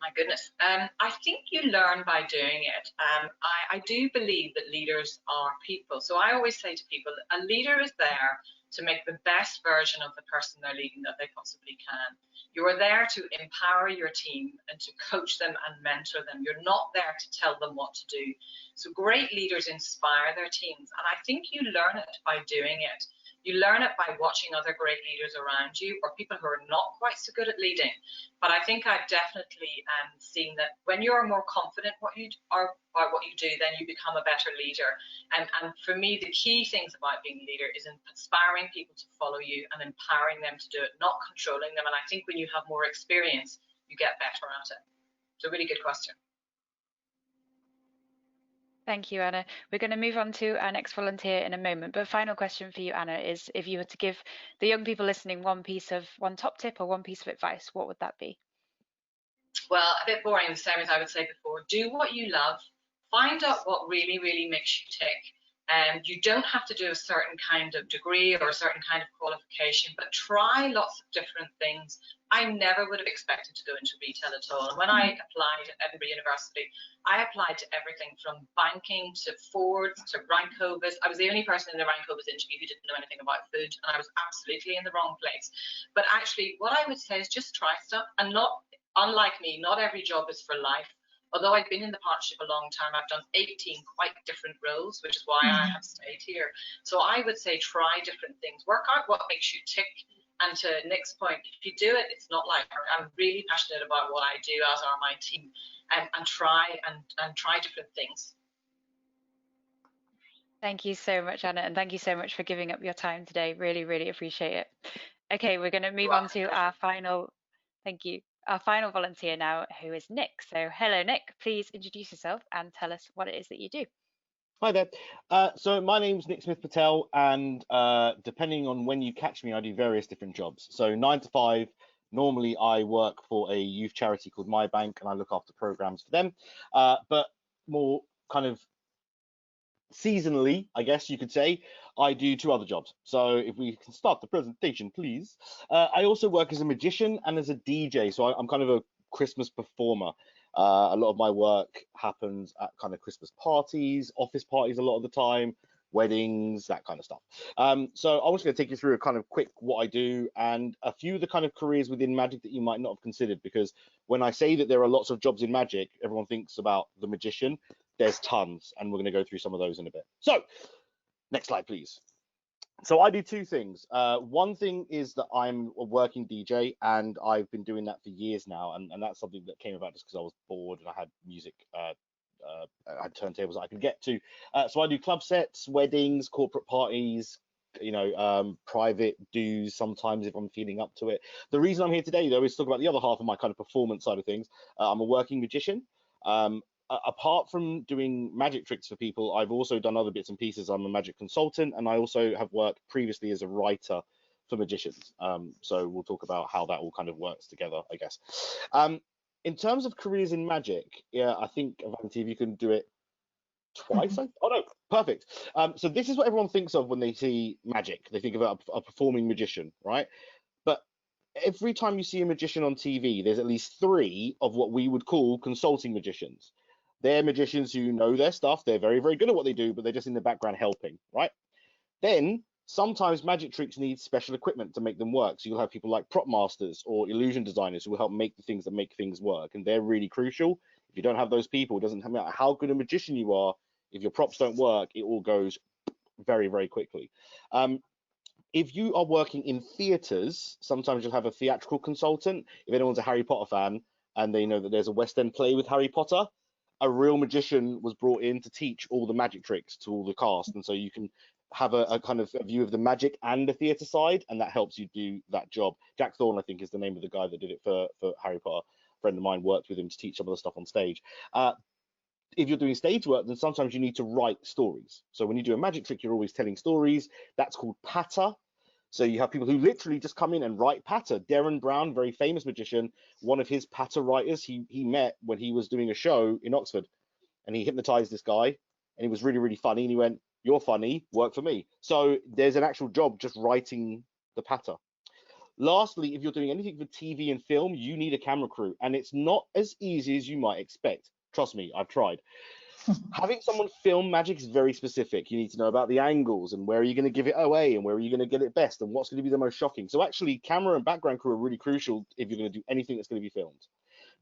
My goodness. I think you learn by doing it. I do believe that leaders are people. So I always say to people, a leader is there to make the best version of the person they're leading that they possibly can. You are there to empower your team and to coach them and mentor them. You're not there to tell them what to do. So great leaders inspire their teams. And I think you learn it by doing it. You learn it by watching other great leaders around you or people who are not quite so good at leading. But I think I've definitely seen that when you're more confident about what you do, then you become a better leader. And for me, the key things about being a leader is inspiring people to follow you and empowering them to do it, not controlling them. And I think when you have more experience, you get better at it. It's a really good question. Thank you, Anna. We're going to move on to our next volunteer in a moment, but final question for you, Anna, is if you were to give the young people listening one top tip or one piece of advice, what would that be? Well, a bit boring, the same as I would say before. Do what you love. Find out what really, really makes you tick. You don't have to do a certain kind of degree or a certain kind of qualification, but try lots of different things. I never would have expected to go into retail at all. And when I applied at Edinburgh University, I applied to everything from banking to Fords to Rankovas. I was the only person in the Rankovas interview who didn't know anything about food, and I was absolutely in the wrong place. But actually, what I would say is just try stuff, and unlike me, not every job is for life. Although I've been in the partnership a long time, I've done 18 quite different roles, which is why I have stayed here. So I would say try different things, work out what makes you tick. And to Nick's point, if you do it, it's not like her. I'm really passionate about what I do, as are my team, and try different things. Thank you so much, Anna, and thank you so much for giving up your time today. Really, really appreciate it. Okay, we're going to move on to our final, our final volunteer now, who is Nick. So hello, Nick, please introduce yourself and tell us what it is that you do. Hi there. So my name's Nick Smith Patel, and depending on when you catch me, I do various different jobs. So 9 to 5, normally I work for a youth charity called My Bank, and I look after programs for them. But more kind of seasonally, I guess you could say, I do 2 other jobs. So if we can start the presentation, please. I also work as a magician and as a DJ. So I'm kind of a Christmas performer. A lot of my work happens at kind of Christmas parties, office parties a lot of the time, weddings, that kind of stuff. So I was going to take you through a kind of quick what I do and a few of the kind of careers within magic that you might not have considered, because when I say that there are lots of jobs in magic, everyone thinks about the magician. There's tons, and we're going to go through some of those in a bit. So next slide, please. So I do 2 things. One thing is that I'm a working DJ, and I've been doing that for years now, and that's something that came about just because I was bored and I had music, I had turntables that I could get to. So I do club sets, weddings, corporate parties, private dues sometimes if I'm feeling up to it. The reason I'm here today, though, is to talk about the other half of my kind of performance side of things. I'm a working magician. Apart from doing magic tricks for people, I've also done other bits and pieces. I'm a magic consultant, and I also have worked previously as a writer for magicians. So we'll talk about how that all kind of works together, I guess. In terms of careers in magic, yeah, I think, Avanti, if you can do it twice. Oh no, perfect. So this is what everyone thinks of when they see magic. They think about a performing magician, right? But every time you see a magician on TV, there's at least 3 of what we would call consulting magicians. They're magicians who know their stuff. They're very, very good at what they do, but they're just in the background helping, right? Then sometimes magic tricks need special equipment to make them work. So you'll have people like prop masters or illusion designers who will help make the things that make things work. And they're really crucial. If you don't have those people, it doesn't matter how good a magician you are. If your props don't work, it all goes very, very quickly. If you are working in theatres, sometimes you'll have a theatrical consultant. If anyone's a Harry Potter fan and they know that there's a West End play with Harry Potter, a real magician was brought in to teach all the magic tricks to all the cast. And so you can have a kind of a view of the magic and the theatre side, and that helps you do that job. Jack Thorne, I think, is the name of the guy that did it for Harry Potter. A friend of mine worked with him to teach some of the stuff on stage. If you're doing stage work, then sometimes you need to write stories. So when you do a magic trick, you're always telling stories. That's called patter. So you have people who literally just come in and write patter. Derren Brown, very famous magician, one of his patter writers, he met when he was doing a show in Oxford, and he hypnotized this guy, and he was really, really funny. And he went, "You're funny, work for me." So there's an actual job just writing the patter. Lastly, if you're doing anything for TV and film, you need a camera crew, and it's not as easy as you might expect. Trust me, I've tried. Having someone film magic is very specific. You need to know about the angles and where are you going to give it away and where are you going to get it best and what's going to be the most shocking. So actually, camera and background crew are really crucial if you're going to do anything that's going to be filmed.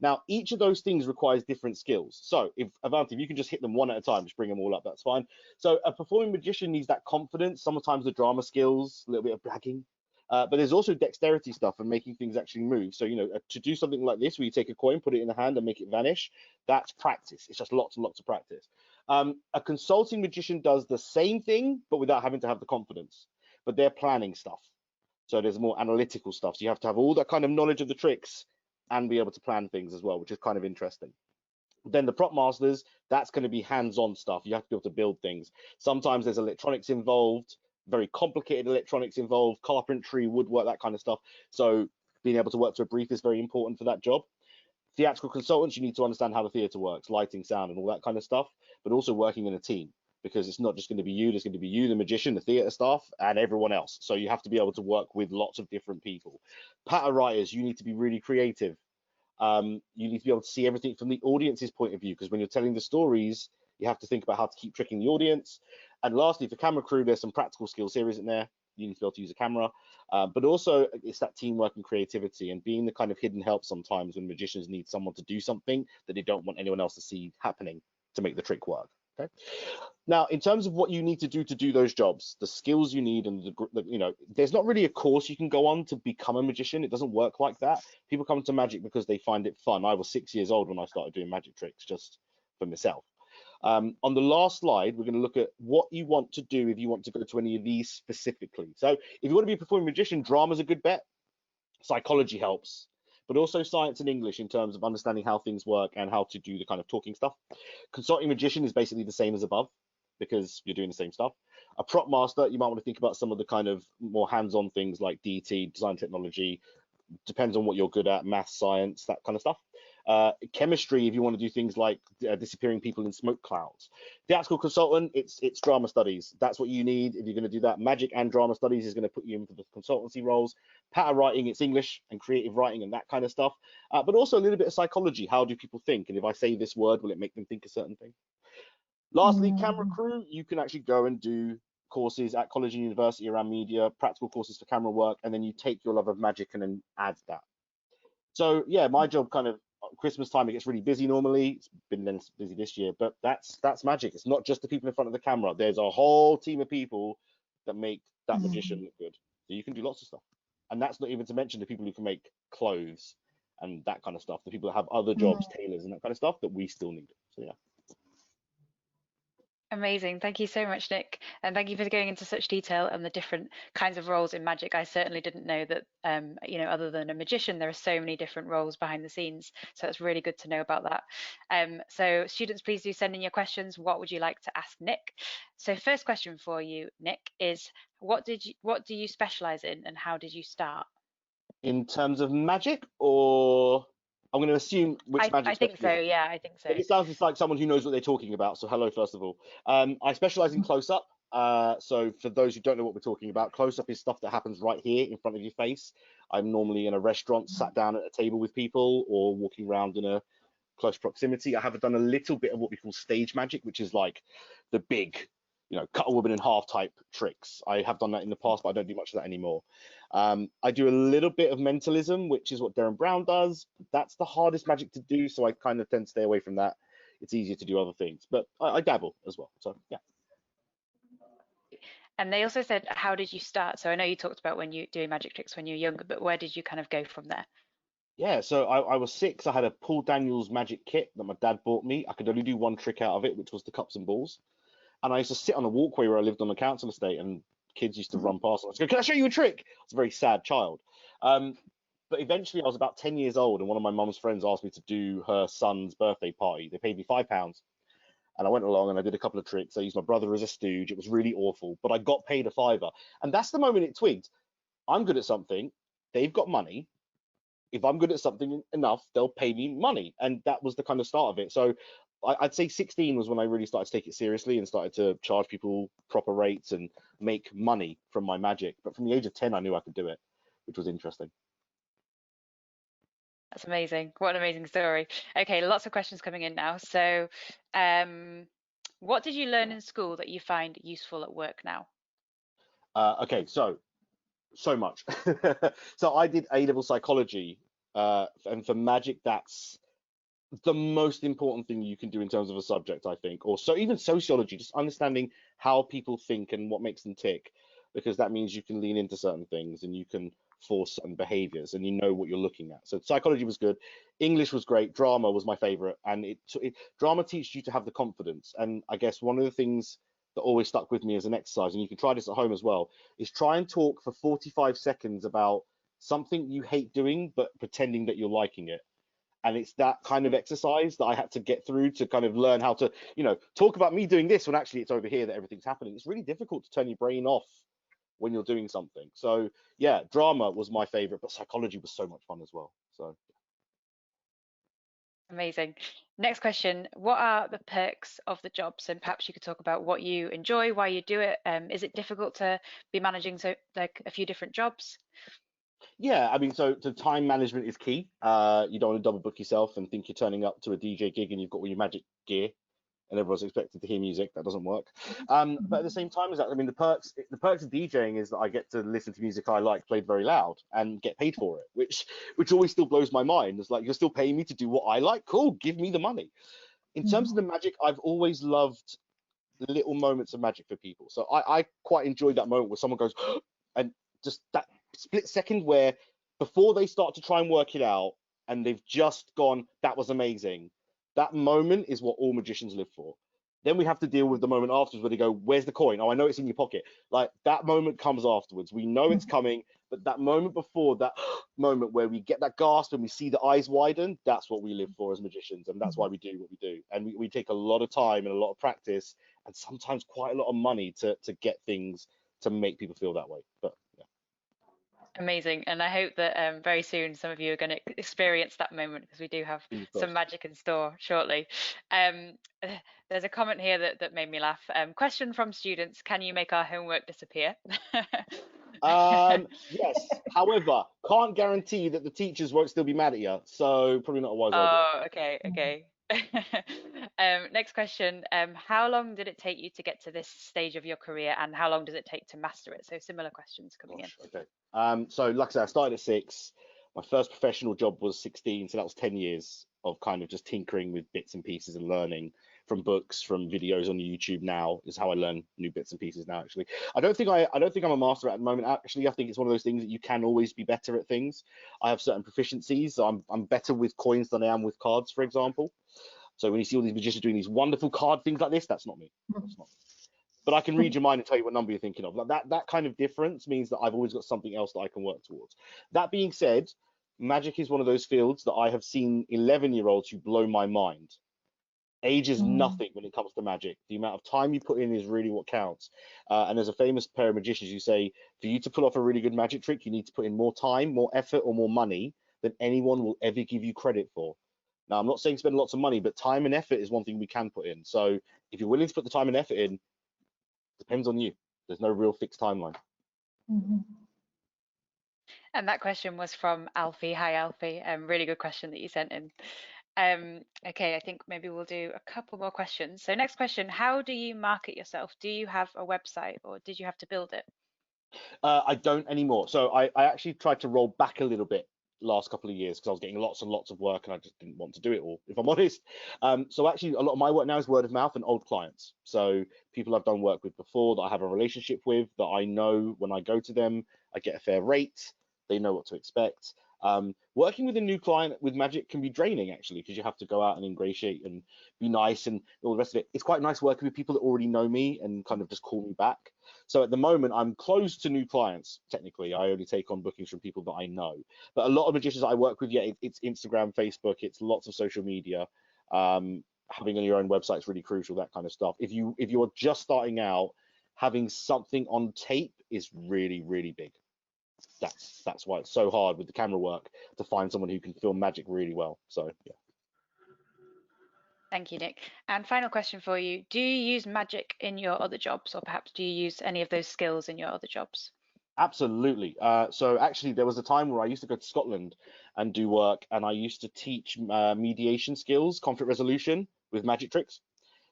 Now, each of those things requires different skills. So if Avanti, if you can just hit them one at a time, just bring them all up, that's fine. So a performing magician needs that confidence, sometimes the drama skills, a little bit of bragging. But there's also dexterity stuff and making things actually move. So, to do something like this, where you take a coin, put it in the hand and make it vanish, that's practice. It's just lots and lots of practice. A consulting magician does the same thing, but without having to have the confidence. But they're planning stuff. So there's more analytical stuff. So you have to have all that kind of knowledge of the tricks and be able to plan things as well, which is kind of interesting. Then the prop masters, that's going to be hands-on stuff. You have to be able to build things. Sometimes there's electronics involved, very complicated electronics involved, carpentry, woodwork, that kind of stuff. So being able to work to a brief is very important for that job. Theatrical consultants, you need to understand how the theatre works, lighting, sound, and all that kind of stuff, but also working in a team, because it's not just going to be you, there's going to be you, the magician, the theatre staff, and everyone else. So you have to be able to work with lots of different people. Patter writers, you need to be really creative. You need to be able to see everything from the audience's point of view, because when you're telling the stories, you have to think about how to keep tricking the audience. And lastly, for camera crew, there's some practical skills here, isn't there? You need to be able to use a camera, but also it's that teamwork and creativity and being the kind of hidden help sometimes when magicians need someone to do something that they don't want anyone else to see happening to make the trick work. Okay. Now, in terms of what you need to do those jobs, the skills you need, and there's not really a course you can go on to become a magician. It doesn't work like that. People come to magic because they find it fun. I was 6 years old when I started doing magic tricks just for myself. On the last slide, we're going to look at what you want to do if you want to go to any of these specifically. So if you want to be a performing magician, drama's a good bet. Psychology helps, but also science and English in terms of understanding how things work and how to do the kind of talking stuff. Consulting magician is basically the same as above because you're doing the same stuff. A prop master, you might want to think about some of the kind of more hands-on things like DT, design technology, depends on what you're good at, math, science, that kind of stuff. Chemistry, if you want to do things like disappearing people in smoke clouds. Theatrical consultant, it's drama studies. That's what you need if you're going to do that. Magic and drama studies is going to put you in for the consultancy roles. Patter writing, it's English and creative writing and that kind of stuff. But also a little bit of psychology. How do people think? And if I say this word, will it make them think a certain thing? Lastly, camera crew, you can actually go and do courses at college and university around media, practical courses for camera work, and then you take your love of magic and then add that. So yeah, my job kind of Christmas time, it gets really busy normally. It's been less busy this year, but that's magic. It's not just the people in front of the camera. There's a whole team of people that make that magician look good. So you can do lots of stuff. And that's not even to mention the people who can make clothes and that kind of stuff. The people that have other jobs, tailors and that kind of stuff that we still need. So yeah. Amazing. Thank you so much, Nick. And thank you for going into such detail on the different kinds of roles in magic. I certainly didn't know that, other than a magician, there are so many different roles behind the scenes. So it's really good to know about that. So students, please do send in your questions. What would you like to ask Nick? So first question for you, Nick, is what do you specialize in and how did you start? In terms of magic, or I'm going to assume which magic I think so. specialism? Yeah, I think so. It sounds just like someone who knows what they're talking about. So hello, first of all. I specialise in close-up. So for those who don't know what we're talking about, close-up is stuff that happens right here in front of your face. I'm normally in a restaurant, sat down at a table with people, or walking around in a close proximity. I have done a little bit of what we call stage magic, which is like the big, cut a woman in half type tricks. I have done that in the past, but I don't do much of that anymore. I do a little bit of mentalism, which is what Derren Brown does. That's the hardest magic to do, so I kind of tend to stay away from that. It's easier to do other things, but I dabble as well. So yeah. And they also said, how did you start? So I know you talked about when you doing magic tricks when you were younger, but where did you kind of go from there? Yeah, so I was 6. I had a Paul Daniels magic kit that my dad bought me. I could only do one trick out of it, which was the cups and balls. And I used to sit on a walkway where I lived on a council estate, and kids used to run past. I was go, "Can I show you a trick?" I was a very sad child. But eventually, I was about 10 years old, and one of my mum's friends asked me to do her son's birthday party. They paid me £5, and I went along and I did a couple of tricks. I used my brother as a stooge. It was really awful, but I got paid a £5, and that's the moment it twigged. I'm good at something. They've got money. If I'm good at something enough, they'll pay me money, and that was the kind of start of it. So I'd say 16 was when I really started to take it seriously and started to charge people proper rates and make money from my magic. But from the age of 10, I knew I could do it, which was interesting. That's amazing. What an amazing story. Okay, lots of questions coming in now. So what did you learn in school that you find useful at work now? Okay, so much. So I did A-level psychology, and for magic, that's the most important thing you can do in terms of a subject, I think. Or so even sociology, just understanding how people think and what makes them tick, because that means you can lean into certain things and you can force certain behaviors and you know what you're looking at. So psychology was good. English was great. Drama was my favorite, and drama teaches you to have the confidence. And I guess one of the things that always stuck with me as an exercise, and you can try this at home as well, is try and talk for 45 seconds about something you hate doing, but pretending that you're liking it. And it's that kind of exercise that I had to get through to kind of learn how to, talk about me doing this when actually it's over here that everything's happening. It's really difficult to turn your brain off when you're doing something. So yeah, drama was my favorite, but psychology was so much fun as well. So amazing. Next question, what are the perks of the jobs? And perhaps you could talk about what you enjoy, why you do it. Is it difficult to be managing a few different jobs? yeah, I mean, so time management is key. You don't want to double book yourself and think you're turning up to a DJ gig and you've got all your magic gear and everyone's expected to hear music. That doesn't work. But at the same time as that, I mean, the perks of DJing is that I get to listen to music I like played very loud and get paid for it, which always still blows my mind. It's like, you're still paying me to do what I like? Cool, give me the money. In terms of the magic, I've always loved little moments of magic for people. So I quite enjoy that moment where someone goes, and just that split second where before they start to try and work it out and they've just gone, that was amazing. That moment is what all magicians live for. Then we have to deal with the moment afterwards where they go, where's the coin? Oh, I know it's in your pocket. Like, that moment comes afterwards. We know it's coming, but that moment before, that moment where we get that gasp and we see the eyes widen, that's what we live for as magicians, and that's why we do what we do. And we take a lot of time and a lot of practice and sometimes quite a lot of money to get things to make people feel that way. But yeah. Amazing. And I hope that very soon some of you are going to experience that moment, because we do have some magic in store shortly. There's a comment here that made me laugh. Question from students, can you make our homework disappear? Yes. However, can't guarantee that the teachers won't still be mad at you. So probably not a wise idea. Oh, okay. Next question. How long did it take you to get to this stage of your career, and how long does it take to master it? So similar questions coming in. Okay. So like I said, I started at 6. My first professional job was 16, so that was 10 years of kind of just tinkering with bits and pieces and learning from books, from videos on YouTube. Now is how I learn new bits and pieces now. Actually, I don't think I'm a master at the moment. Actually, I think it's one of those things that you can always be better at things. I have certain proficiencies. So I'm better with coins than I am with cards, for example. So when you see all these magicians doing these wonderful card things like this, that's not me. That's not me. But I can read your mind and tell you what number you're thinking of. Like that kind of difference means that I've always got something else that I can work towards. That being said, magic is one of those fields that I have seen 11-year-olds who blow my mind. Age is nothing when it comes to magic. The amount of time you put in is really what counts. And there's a famous pair of magicians who say, for you to pull off a really good magic trick, you need to put in more time, more effort, or more money than anyone will ever give you credit for. Now, I'm not saying spend lots of money, but time and effort is one thing we can put in. So if you're willing to put the time and effort in, depends on you. There's no real fixed timeline. And that question was from Alfie. Hi, Alfie. Really good question that you sent in. Okay, I think maybe we'll do a couple more questions. So next question, how do you market yourself? Do you have a website or did you have to build it? I don't anymore. So I actually tried to roll back a little bit last couple of years because I was getting lots and lots of work and I just didn't want to do it all, if I'm honest. So actually a lot of my work now is word of mouth and old clients. So people I've done work with before that I have a relationship with, that I know when I go to them, I get a fair rate. They know what to expect. Working with a new client with magic can be draining actually, because you have to go out and ingratiate and be nice and all the rest of it. It's quite nice working with people that already know me and kind of just call me back. So at the moment, I'm closed to new clients. Technically, I only take on bookings from people that I know. But a lot of magicians I work with, yeah, it's Instagram, Facebook, it's lots of social media. Having your own website is really crucial, that kind of stuff. If you're just starting out, having something on tape is really, really big. That's why it's so hard with the camera work to find someone who can film magic really well. So yeah. Thank you, Nick. And final question for you. Do you use magic in your other jobs, or perhaps do you use any of those skills in your other jobs? Absolutely. So actually there was a time where I used to go to Scotland and do work, and I used to teach mediation skills, conflict resolution with magic tricks.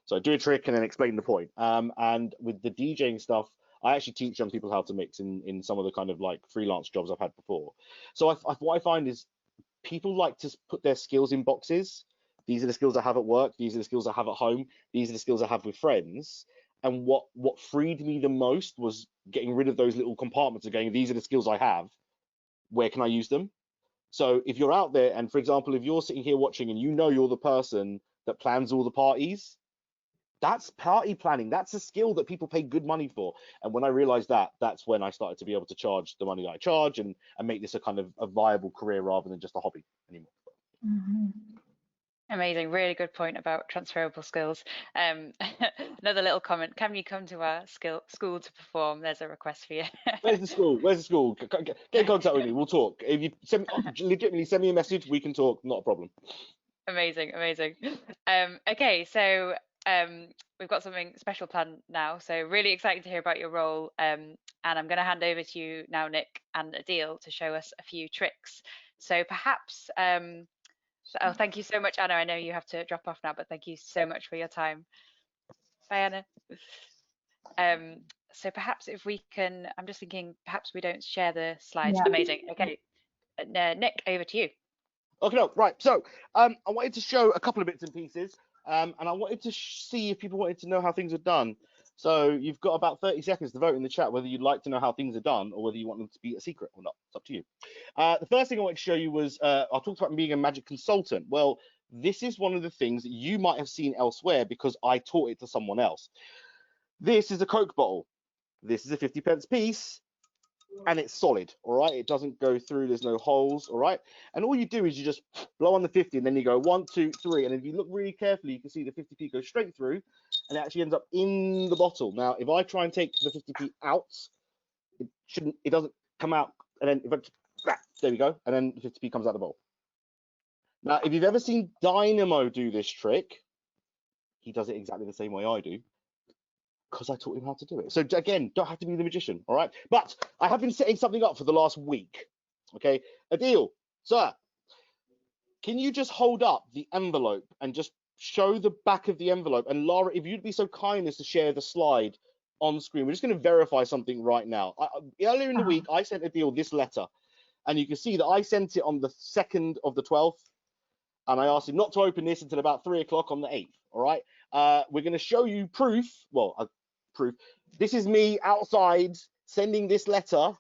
So I do a trick and then explain the point. And with the DJing stuff, I actually teach young people how to mix in some of the kind of like freelance jobs I've had before. So what I find is people like to put their skills in boxes. These are the skills I have at work. These are the skills I have at home. These are the skills I have with friends. And what freed me the most was getting rid of those little compartments of going, these are the skills I have. Where can I use them? So if you're out there and, for example, if you're sitting here watching and you know you're the person that plans all the parties, that's party planning. That's a skill that people pay good money for. And when I realized that, that's when I started to be able to charge the money that I charge and make this a kind of a viable career rather than just a hobby anymore. Amazing, really good point about transferable skills. Another little comment, can you come to our school to perform? There's a request for you. Where's the school? Where's the school? Get in contact with me, we'll talk. If you legitimately send me a message, we can talk, not a problem. Amazing, amazing. Okay, so we've got something special planned now, so really excited to hear about your role, and I'm going to hand over to you now, Nick and Adil, to show us a few tricks. So perhaps oh, thank you so much, Anna. I know you have to drop off now, but thank you so much for your time. Bye, Anna. So perhaps if we can, I'm just thinking, perhaps we don't share the slides. Yeah. Amazing. Okay, Nick, over to you. Okay, no, right. So I wanted to show a couple of bits and pieces, and I wanted to see if people wanted to know how things are done. So you've got about 30 seconds to vote in the chat whether you'd like to know how things are done or whether you want them to be a secret or not. It's up to you. The first thing I wanted to show you was I talked about being a magic consultant. Well, this is one of the things that you might have seen elsewhere because I taught it to someone else. This is a Coke bottle. This is a 50p piece. And it's solid, all right? It doesn't go through, there's no holes, all right? And all you do is you just blow on the 50 and then you go 1, 2, 3. And if you look really carefully, you can see the 50p go straight through and it actually ends up in the bottle. Now, if I try and take the 50p out, it doesn't come out. And then if I, there we go. And then the 50p comes out the bowl. Now, if you've ever seen Dynamo do this trick, he does it exactly the same way I do, because I taught him how to do it. So again, don't have to be the magician, all right? But I have been setting something up for the last week, okay? Adil, sir, can you just hold up the envelope and just show the back of the envelope? And Lara, if you'd be so kind as to share the slide on screen. We're just going to verify something right now. Earlier in the week, I sent Adil this letter, and you can see that I sent it on the 2nd of the 12th, and I asked him not to open this until about 3 o'clock on the 8th, all right? We're going to show you proof, well, proof. This is me outside sending this letter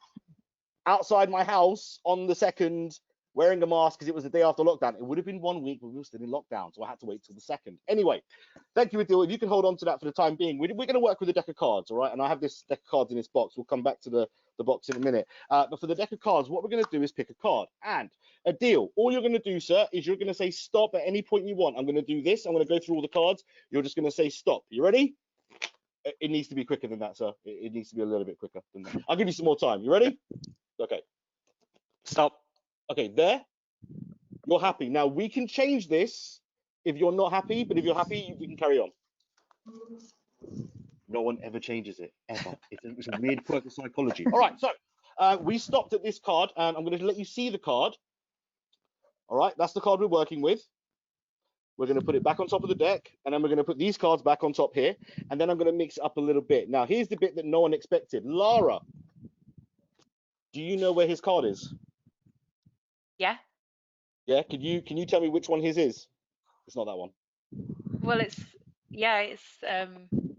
outside my house on the 2nd wearing a mask because it was the day after lockdown. It would have been 1 week, but we were still in lockdown, so I had to wait till the 2nd. Anyway, thank you, Adil. If you can hold on to that for the time being, we're going to work with a deck of cards, all right? And I have this deck of cards in this box. We'll come back to the box in a minute. But for the deck of cards, what we're going to do is pick a card. And Adil, all you're going to do, sir, is you're going to say stop at any point you want. I'm going to do this. I'm going to go through all the cards. You're just going to say stop. You ready? It needs to be quicker than that, sir. It needs to be a little bit quicker than that. I'll give you some more time. You ready? Okay. Stop. Okay, there. You're happy. Now, we can change this if you're not happy, but if you're happy, we can carry on. No one ever changes it, ever. It's a weird quirk of psychology. All right, so we stopped at this card, and I'm going to let you see the card. All right, that's the card we're working with. We're going to put it back on top of the deck, and then we're going to put these cards back on top here, and then I'm going to mix it up a little bit. Now, here's the bit that no one expected. Lara, do you know where his card is? Yeah. Yeah, can you tell me which one his is? It's not that one. Well, it's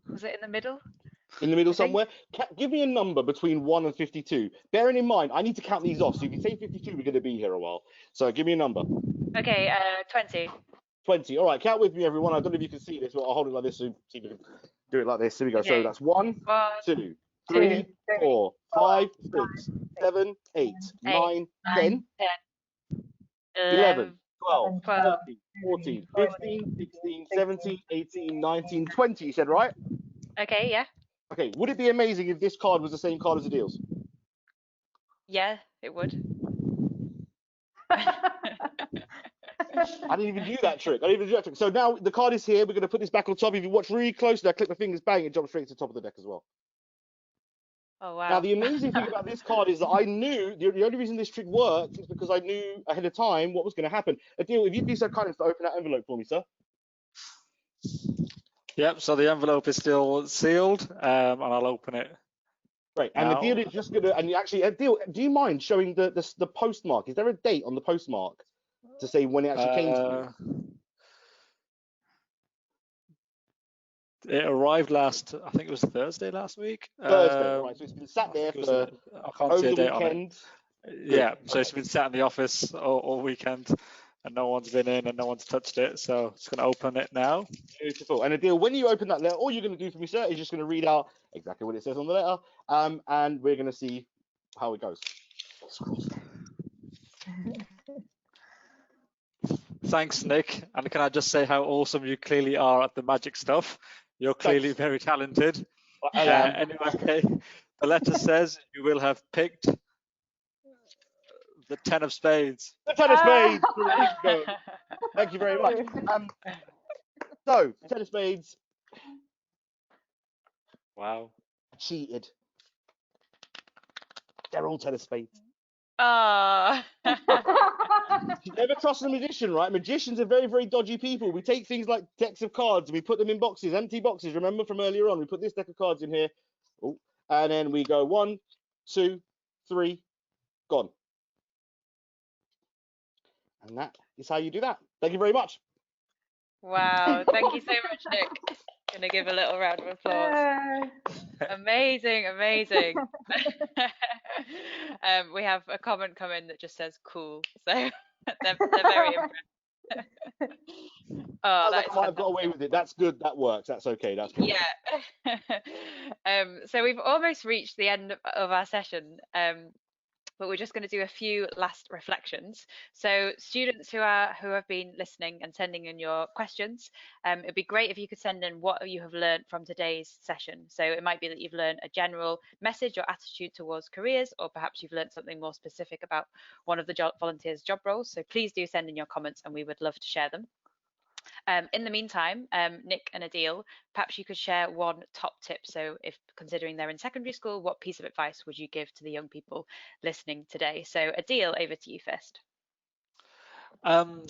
was it in the middle? In the middle I think. somewhere? Give me a number between 1 and 52. Bearing in mind, I need to count these off. So if you say 52, we're going to be here a while. So give me a number. Okay, 20. 20. All right, count with me, everyone. I don't know if you can see this, but I'll hold it like this so see if you can do it like this. Here we go. Okay. So that's 1, 2, 3, 4, 5, 6, 7, 8, 9, 10, 11, 12, 13, 14, 15, 16, 17, 18, 19, 20, you said, right? Okay, yeah. Okay, would it be amazing if this card was the same card as Adil's? Yeah, it would. I didn't even do that trick. So now the card is here. We're going to put this back on top. If you watch really closely, I click my fingers, bang, it jumps straight to the top of the deck as well. Oh, wow. Now, the amazing thing about this card is that I knew, the only reason this trick worked is because I knew ahead of time what was going to happen. Adil, if you'd be so kind as to open that envelope for me, sir. Yep, so the envelope is still sealed, and I'll open it. Right, and now. Adil is just going to, and actually, Adil, do you mind showing the postmark? Is there a date on the postmark to say when it actually came to you? It arrived last, I think it was Thursday last week. Thursday, right, so it's been sat there for I can't over see a the date on it. weekend. Yeah, so Okay. it's been sat in the office all weekend, and no one's been in and no one's touched it. So it's going to open it now. Beautiful. And Adil, when you open that letter, all you're going to do for me, sir, is just going to read out exactly what it says on the letter, and we're going to see how it goes. Thanks, Nick. And can I just say how awesome you clearly are at the magic stuff? You're clearly Thanks. very talented. I am. Anyway, the letter says you will have picked the 10 of spades. The 10 of spades. There you go. Thank you very much. So, 10 of spades. Wow. Cheated. They're all 10 of spades. Oh. You never trust a magician, right? Magicians are very, very dodgy people. We take things like decks of cards and we put them in boxes, empty boxes. Remember from earlier on, we put this deck of cards in here. Oh, and then we go 1, 2, 3, gone. And that is how you do that. Thank you very much. Wow, thank you so much, Nick. Gonna give a little round of applause. Amazing, amazing. We have a comment come in that just says cool, so they're very impressed. Oh, I might have got away with it. That's good. That works. That's okay. That's good. Yeah. So we've almost reached the end of our session. But we're just going to do a few last reflections. So students who have been listening and sending in your questions, it'd be great if you could send in what you have learned from today's session. So it might be that you've learned a general message or attitude towards careers, or perhaps you've learned something more specific about one of the volunteers' job roles. So please do send in your comments and we would love to share them. In the meantime, Nick and Adil, perhaps you could share one top tip. So if considering they're in secondary school, what piece of advice would you give to the young people listening today? So Adil, over to you first.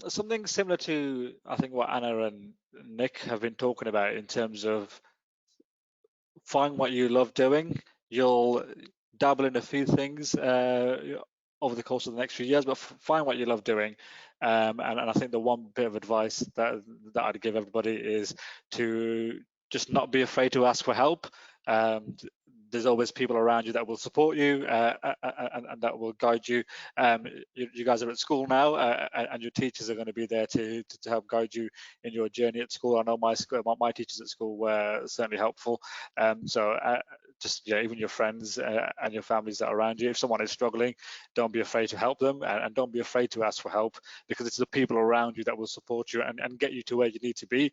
Something similar to, I think, what Anna and Nick have been talking about in terms of find what you love doing. You'll dabble in a few things over the course of the next few years, but find what you love doing. And I think the one bit of advice that I'd give everybody is to just not be afraid to ask for help. there's always people around you that will support you and that will guide you. You guys are at school now, and your teachers are going to be there to help guide you in your journey at school. I know my teachers at school were certainly helpful. So just even your friends and your families that are around you, if someone is struggling, don't be afraid to help them, and don't be afraid to ask for help, because it's the people around you that will support you and get you to where you need to be.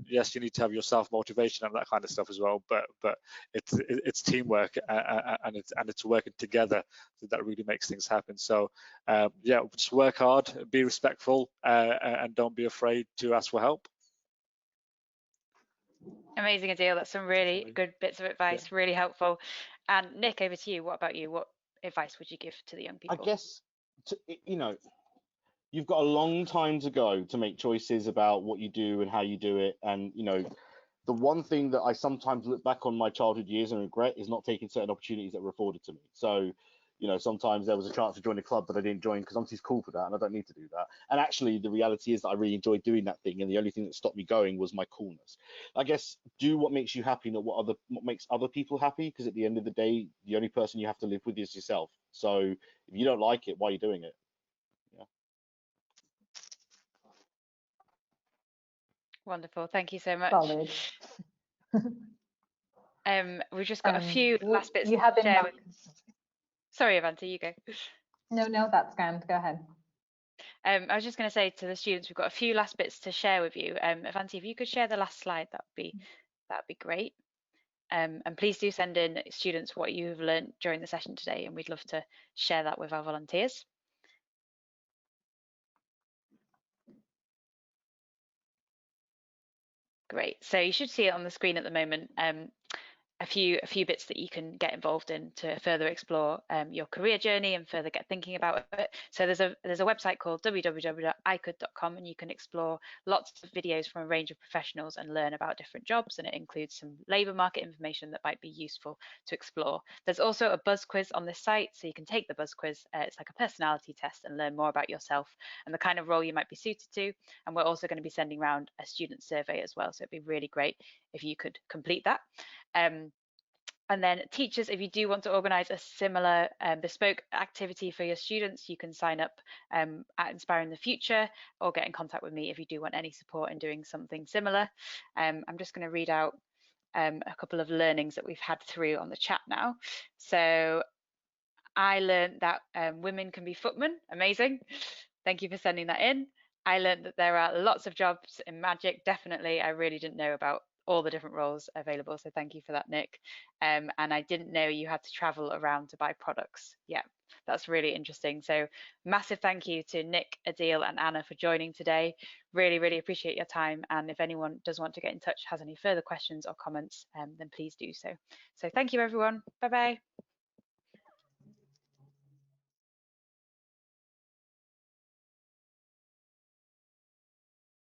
Yes, you need to have your self-motivation and that kind of stuff as well, but it's teamwork and it's working together that really makes things happen. So yeah, just work hard, be respectful, and don't be afraid to ask for help. Amazing, Adil. That's some really good bits of advice, really helpful. And Nick, over to you. What about you? What advice would you give to the young people? I guess, you've got a long time to go to make choices about what you do and how you do it. And, the one thing that I sometimes look back on my childhood years and regret is not taking certain opportunities that were afforded to me. So, sometimes there was a chance to join a club that I didn't join because I'm too cool for that and I don't need to do that. And actually, the reality is that I really enjoyed doing that thing. And the only thing that stopped me going was my coolness. I guess do what makes you happy, not what makes other people happy. Because at the end of the day, the only person you have to live with is yourself. So if you don't like it, why are you doing it? Wonderful. Thank you so much. Solid. We've just got a few last bits you have to been share with... Sorry, Avanti, you go. No, that's grand. Go ahead. I was just going to say to the students, we've got a few last bits to share with you. Avanti, if you could share the last slide, that'd be great. And please do send in, students, what you've learned during the session today, and we'd love to share that with our volunteers. Great. So you should see it on the screen at the moment. A few bits that you can get involved in to further explore your career journey and further get thinking about it. So there's a website called www.icould.com, and you can explore lots of videos from a range of professionals and learn about different jobs, and it includes some labour market information that might be useful to explore. There's also a buzz quiz on this site, so you can take the buzz quiz. It's like a personality test and learn more about yourself and the kind of role you might be suited to. And we're also going to be sending around a student survey as well, so it'd be really great if you could complete that. And then teachers, if you do want to organise a similar bespoke activity for your students, you can sign up at Inspiring the Future or get in contact with me if you do want any support in doing something similar. I'm just going to read out a couple of learnings that we've had through on the chat now. So I learned that women can be footmen. Amazing. Thank you for sending that in. I learned that there are lots of jobs in Magic. Definitely, I really didn't know about all the different roles available, so thank you for that, Nick. And I didn't know you had to travel around to buy products. Yeah, that's really interesting. So massive thank you to Nick, Adil and Anna for joining today. Really appreciate your time, and if anyone does want to get in touch, has any further questions or comments, then please do so. So thank you everyone. Bye bye.